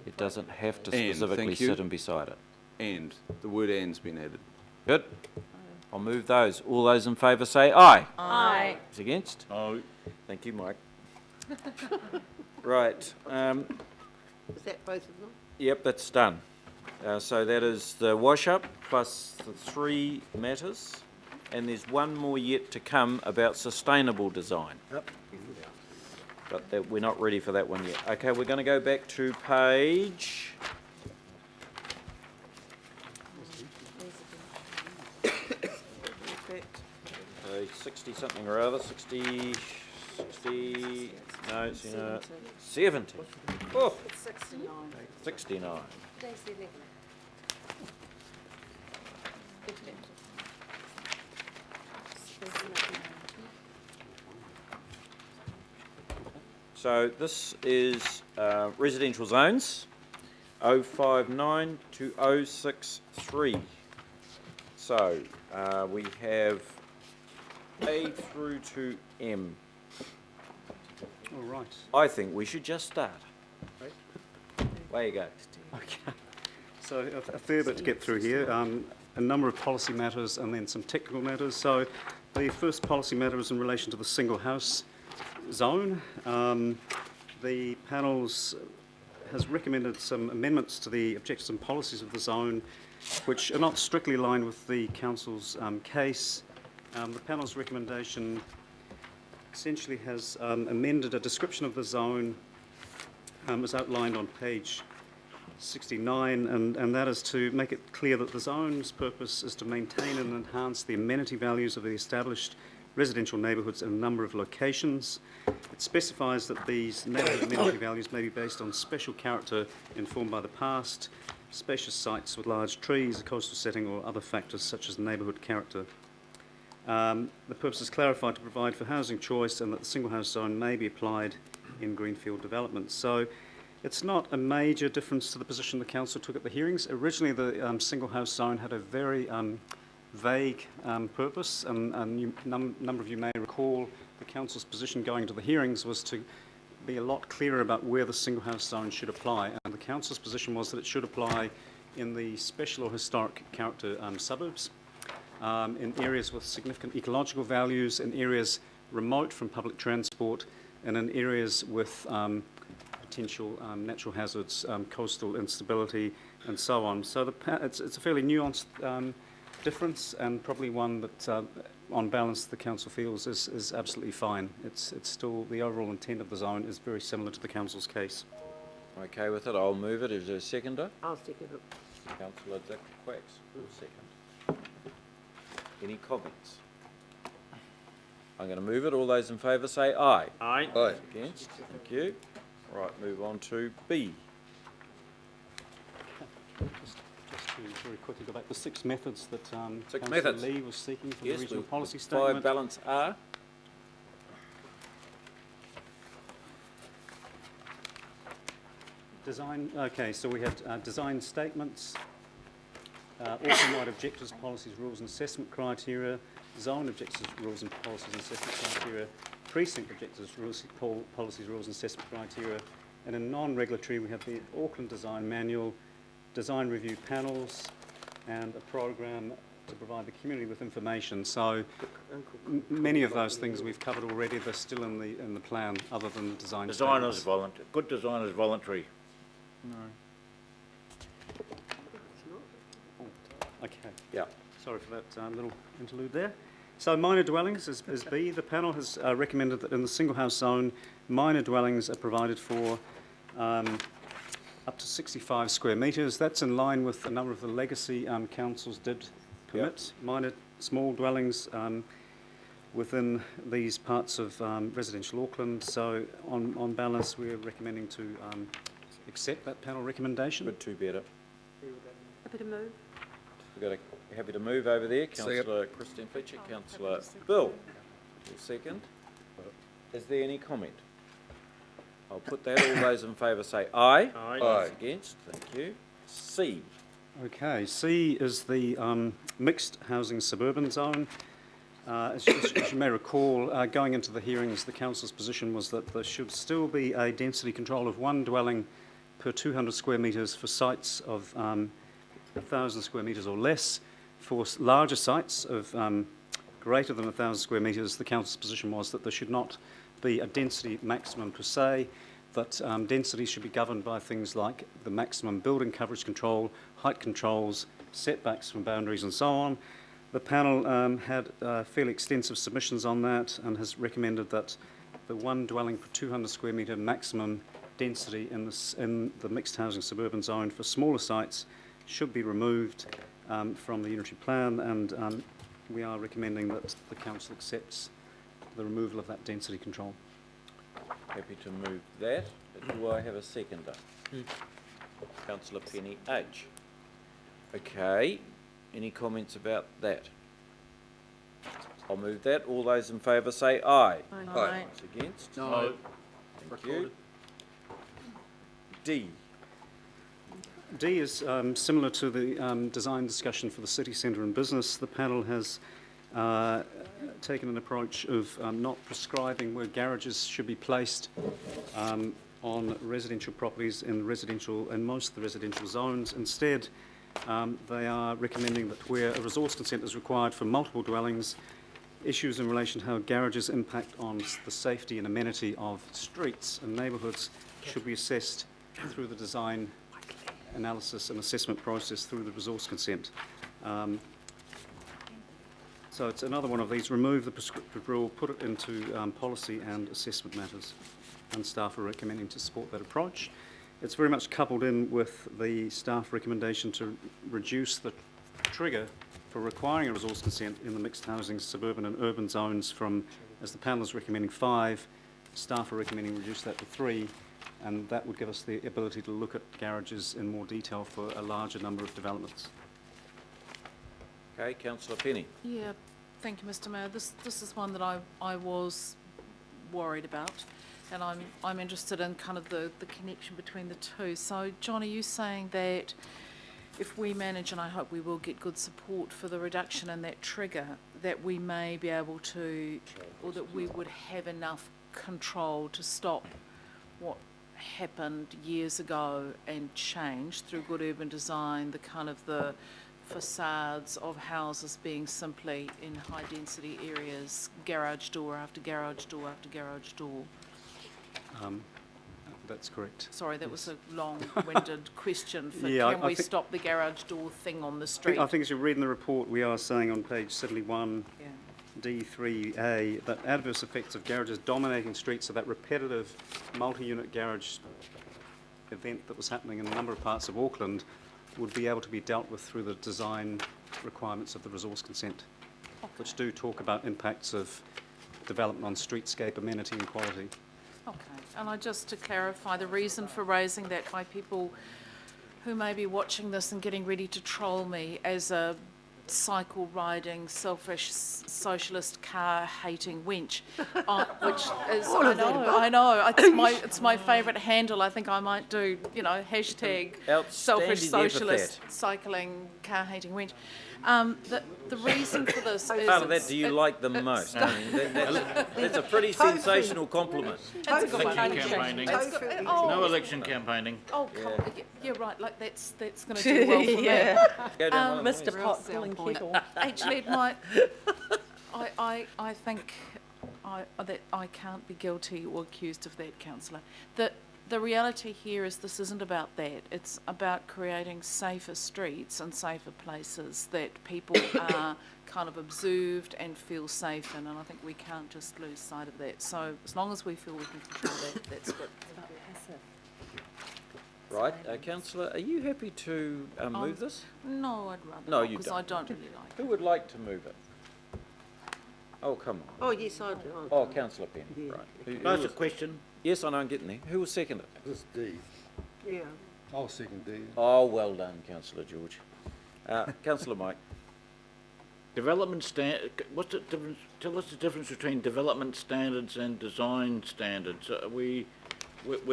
It doesn't have to specifically sit in beside it. And the word and's been added. Good. I'll move those. All those in favour say aye. Aye. Those against? No. Thank you, Mike. Right. Is that both of them? Yep, that's done. So that is the wash-up plus the 3 matters. And there's one more yet to come about sustainable design. Yep. But we're not ready for that one yet. Okay, we're going to go back to page... 60 something or other, 60, no, it's 70. Oh, It's 69. 69. Today's the 11th. So this is residential zones, 059 to 063. So we have A through to M. All right. I think we should just start. Way you go. Okay. So a fair bit to get through here. A number of policy matters and then some technical matters. So the first policy matter is in relation to the single house zone. The panels has recommended some amendments to the objectives and policies of the zone, which are not strictly aligned with the council's case. The panel's recommendation essentially has amended a description of the zone as outlined on page 69, and that is to make it clear that the zone's purpose is to maintain and enhance the amenity values of the established residential neighbourhoods in a number of locations. It specifies that these neighbourhood amenity values may be based on special character informed by the past, spacious sites with large trees, a coastal setting, or other factors such as neighbourhood character. The purpose is clarified to provide for housing choice and that the single house zone may be applied in greenfield developments. So it's not a major difference to the position the council took at the hearings. Originally the single house zone had a very vague purpose, and number of you may recall the council's position going to the hearings was to be a lot clearer about where the single house zone should apply, and the council's position was that it should apply in the special or historic character suburbs, in areas with significant ecological values, in areas remote from public transport, and in areas with potential natural hazards, coastal instability, and so on. So it's a fairly nuanced difference, and probably one that, on balance, the council feels is absolutely fine. It's still, the overall intent of the zone is very similar to the council's case. Okay with it, I'll move it. Is there a seconder? I'll second it. Councillor Dick Quacks will second. Any comments? I'm going to move it. All those in favour say aye. Aye. Aye. Against? Thank you. Right, move on to B. Just to very quickly go back, the 6 methods that Six Councillor methods. Lee was seeking for Yes, the regional policy 5 statement. balance R. Design, okay, so we had design statements, Auckland-wide objectives, policies, rules and assessment criteria, zone objectives, rules and policies and assessment criteria, precinct objectives, rules, policies, rules and assessment criteria, and in non-regulatory we have the Auckland Design Manual, design review panels, and a program to provide the community with information. So many of those things we've covered already. They're still in the plan, other than the design Design statements. is voluntary. Good design is voluntary. No. Okay. Yeah. Sorry for that little interlude there. So minor dwellings is B. The panel has recommended that in the single house zone, minor dwellings are provided for up to 65 square metres. That's in line with a number of the legacy councils did permit minor small dwellings within these parts of residential Auckland. So on balance, we're recommending to accept that panel recommendation. Good, 2 better. Happy to move. We've got happy to move over there. Councillor Christine Fletcher, Councillor Bill, your second. Is there any comment? I'll put that. All those in favour say aye. Aye. Those against? Thank you. C. Okay, C is the mixed housing suburban zone. As you may recall, going into the hearings, the council's position was that there should still be a density control of 1 dwelling per 200 square metres for sites of 1,000 square metres or less. For larger sites of greater than 1,000 square metres, the council's position was that there should not be a density maximum per se, that density should be governed by things like the maximum building coverage control, height controls, setbacks from boundaries and so on. The panel had fairly extensive submissions on that and has recommended that the one dwelling per 200 square metre maximum density in the mixed housing suburban zone for smaller sites should be removed from the unitary plan, and we are recommending that the council accepts the removal of that density control. Happy to move that. Do I have a seconder? Councillor Penny H. Okay, any comments about that? I'll move that. All those in favour say aye. Aye. Those against? No. Thank you. D. D is similar to the design discussion for the city centre and business. The panel has taken an approach of not prescribing where garages should be placed on residential properties in most of the residential zones. Instead, they are recommending that where a resource consent is required for multiple dwellings, issues in relation to how garages impact on the safety and amenity of streets and neighbourhoods should be assessed through the design analysis and assessment process through the resource consent. So it's another one of these: remove the prescriptive rule, put it into policy and assessment matters, and staff are recommending to support that approach. It's very much coupled in with the staff recommendation to reduce the trigger for requiring a resource consent in the mixed housing suburban and urban zones from, as the panel is recommending, 5, staff are recommending reduce that to 3, and that would give us the ability to look at garages in more detail for a larger number of developments. Okay, Councillor Penny. Yeah, thank you, Mr. Mayor. This is one that I was worried about, and I'm interested in kind of the connection between the two. So, John, are you saying that if we manage, and I hope we will get good support for the reduction in that trigger, that we may be able to, or that we would have enough control to stop what happened years ago and change through good urban design, the kind of the facades of houses being simply in high density areas, garage door after garage door after garage door? That's correct. Sorry, that was a long-winded question for Yeah, can we stop the garage door thing on the I street? think as you read in the report, we are saying on page 71, Yeah. D3A, that adverse effects of garages dominating streets, so that repetitive multi-unit garage event that was happening in a number of parts of Auckland, would be able to be dealt with through the design requirements of the resource consent, which do talk about impacts of development on streetscape, amenity and quality. Okay, and just to clarify, the reason for raising that by people who may be watching this and getting ready to troll me as a cycle riding, selfish, socialist, car hating wench, which is I know it's my favourite handle. I think I might do, hashtag selfish socialist cycling car hating wench. The reason for this is Part of that do you like the most? I mean, that's a pretty sensational compliment. it's a good one. Election campaigning. No election campaigning. Oh, yeah, right. Like that's going to do well for me. Go down one of Mr. these. Pot pulling kettle. Actually, I think that I can't be guilty or accused of that, councillor. The reality here is this isn't about that. It's about creating safer streets and safer places that people are kind of observed and feel safe in, and I think we can't just lose sight of that. So as long as we feel we can control that, that's good. Right, Councillor, are you happy to move this? No, I'd rather No, not, you because I don't really like it. Who would like to move it? Oh, come on. Oh, yes, I do. Oh, Councillor Penny, Yeah. right. Who Can I ask a was- question? Yes, I know, I'm getting there. Who will second it? This is D. Yeah. I'll second D. Oh, well done, Councillor George. Councillor Mike. What's the difference? Tell us the difference between development standards and design standards. We're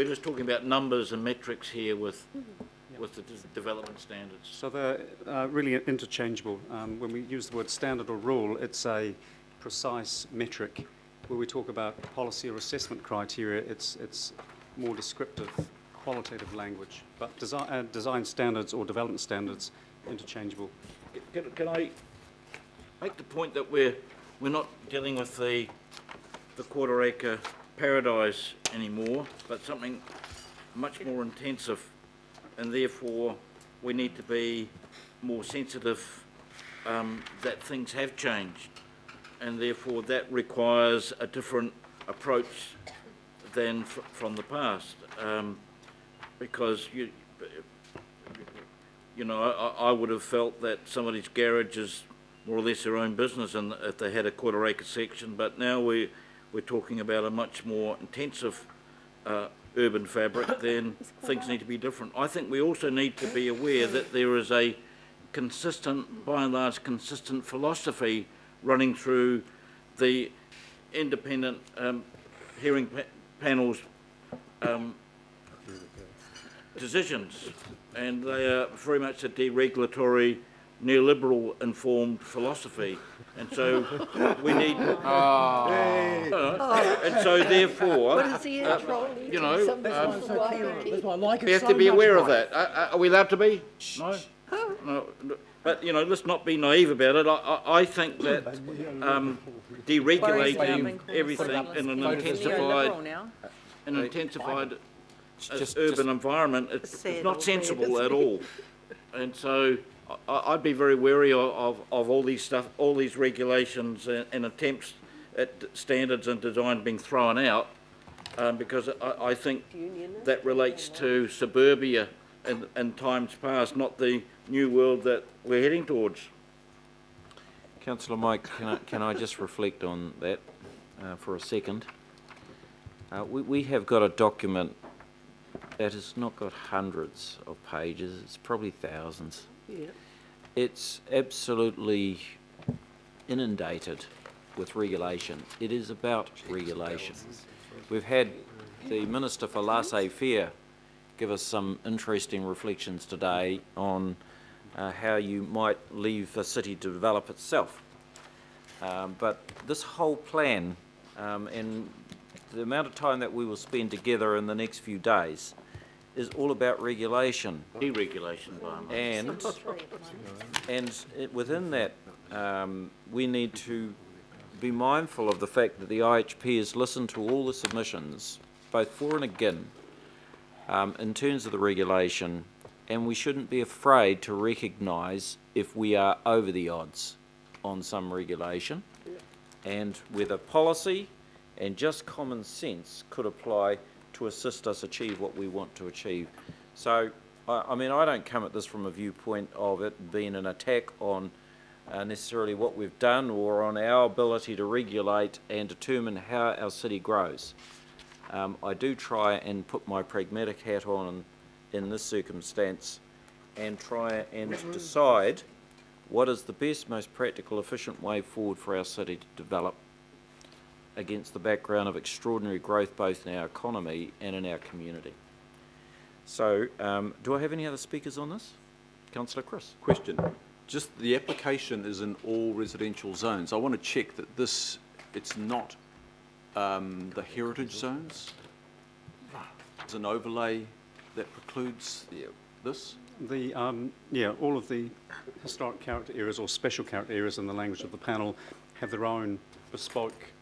just talking about numbers and metrics here with the development standards. So they're really interchangeable. When we use the word standard or rule, it's a precise metric. Where we talk about policy or assessment criteria, it's more descriptive qualitative language, but design standards or development standards, interchangeable. Can I make the point that we're not dealing with the quarter acre paradise anymore, but something much more intensive, and therefore we need to be more sensitive that things have changed, and therefore that requires a different approach than from the past, because you know, I would have felt that somebody's garage is more or less their own business, and if they had a quarter acre section, but now we're talking about a much more intensive urban fabric, then things need to be different. I think we also need to be aware that there is a consistent, by and large, consistent philosophy running through the independent hearing panels decisions, and they are very much a deregulatory, neoliberal informed philosophy, and so we need and so therefore What is he trolling? you know, Somebody's we have to be aware of that. Are we allowed to be? No? No, but you know, let's not be naive about it. I think that deregulating everything in an intensified urban environment, it's not sensible at all. And so I'd be very wary of all these regulations and attempts at standards and design being thrown out, because I think that relates to suburbia in times past, not the new world that we're heading towards. Councillor Mike, can I just reflect on that for a second? We have got a document that has not got hundreds of pages, it's probably thousands. Yeah. It's absolutely inundated with regulation. It is about regulation. We've had the Minister for Laissez-faire give us some interesting reflections today on how you might leave a city to develop itself. But this whole plan and the amount of time that we will spend together in the next few days is all about regulation. Deregulation, and within that, we need to be mindful of the fact that the IHP has listened to all the submissions, both for and against, in terms of the regulation, and we shouldn't be afraid to recognise if we are over the odds on some regulation, and whether policy and just common sense could apply to assist us achieve what we want to achieve. So, I mean, I don't come at this from a viewpoint of it being an attack on necessarily what we've done or on our ability to regulate and determine how our city grows. I do try and put my pragmatic hat on in this circumstance and try and decide what is the best, most practical, efficient way forward for our city to develop against the background of extraordinary growth both in our economy and in our community. So, do I have any other speakers on this? Councillor Chris. Question. Just the application is in all residential zones. I want to check that it's not the heritage zones. There's an overlay that precludes this. All of the historic character areas or special character areas in the language of the panel have their own bespoke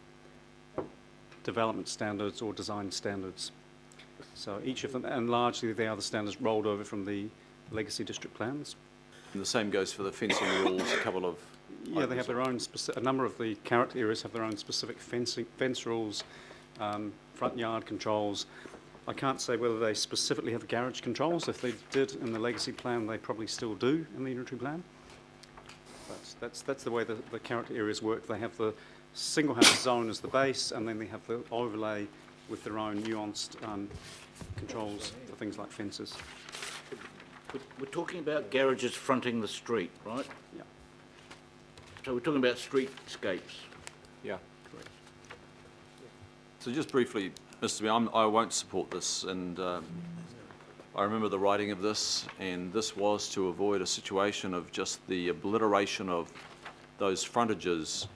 development standards or design standards. So each of them, and largely they are the standards rolled over from the legacy district plans. And the same goes for the fencing rules, a couple of... Yeah, they have their own, a number of the character areas have their own specific fence rules, front yard controls. I can't say whether they specifically have garage controls. If they did in the legacy plan, they probably still do in the unitary plan. But that's the way the character areas work. They have the single house zone as the base, and then they have the overlay with their own nuanced controls for things like fences. We're talking about garages fronting the street, right? Yeah. So we're talking about streetscapes. Yeah. Correct. So just briefly, Mr. Mayor, I won't support this, and I remember the writing of this, and this was to avoid a situation of just the obliteration of those frontages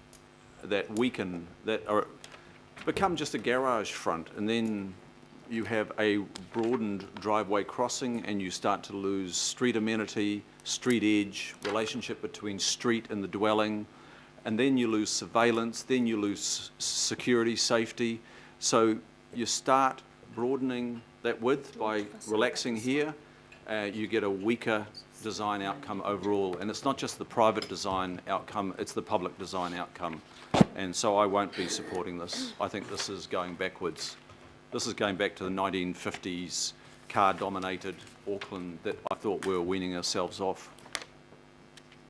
that become just a garage front, and then you have a broadened driveway crossing and you start to lose street amenity, street edge, relationship between street and the dwelling, and then you lose surveillance, then you lose security, safety. So you start broadening that width by relaxing here, you get a weaker design outcome overall. And it's not just the private design outcome, it's the public design outcome. And so I won't be supporting this. I think this is going backwards. This is going back to the 1950s car-dominated Auckland that I thought we were weaning ourselves off.